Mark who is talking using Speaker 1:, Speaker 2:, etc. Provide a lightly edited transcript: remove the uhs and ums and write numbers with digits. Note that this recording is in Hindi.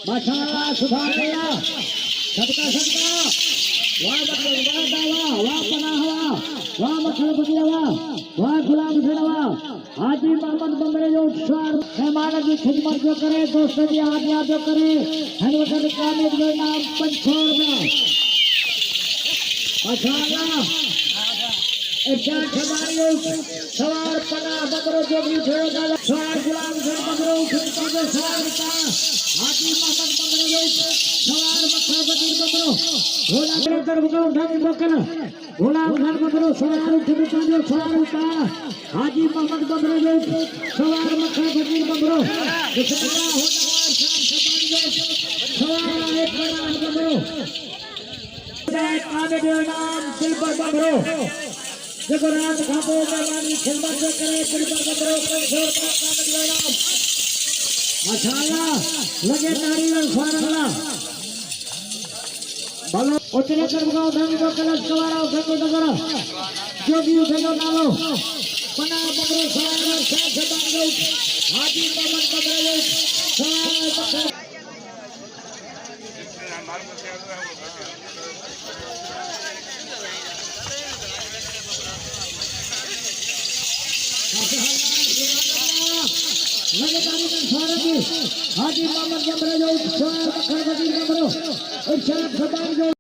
Speaker 1: माशाअल्लाह सुभान अल्लाह सबका सबका वाह वाह पनाह वाह मखल बगिया वाह गुलाम हुसैन हाजी मोहम्मद बंगरे जो उत्साह मेहमान की खिदमत जो करे दोस्तों की हाजियात जो करे हर वक्त कामिल के नाम पंचोर में माशाअल्लाह इरशाद खबारियों सवार पना बकरो जो भी छोड़ो दादा सवार गुलाम हुसैन बकरो उठे सवार का हाजी मोहम्मद बकरो जो सवार मक्खा बकरी बकरो घोड़ा बकरो तरफ का उठाने बकरा घोड़ा खान बकरो सवार उठे जो सवार का हाजी मोहम्मद बकरो जो सवार मक्खा बकरी बकरो बिस्मिल्लाह हो सवार एक बड़ा बकरो कामिल नाम सिल्वर बकरो देखो रात खापो मेहमानी खिदमत जो करे सिल्वर बकरो पंचोर का कामिल नाम माशाअल्लाह लगे तारी और सुभान बोलो उतने कर गाओ धनी को कलश कवारा उठो तो करो जो भी उठो नालो पना बकरो सवार साथ बांधो हाजी मोहम्मद बकरो सवार हाजी मोहम्मद बकरो जो सवार मक्खन बकरी बकरो इरशाद खबार जो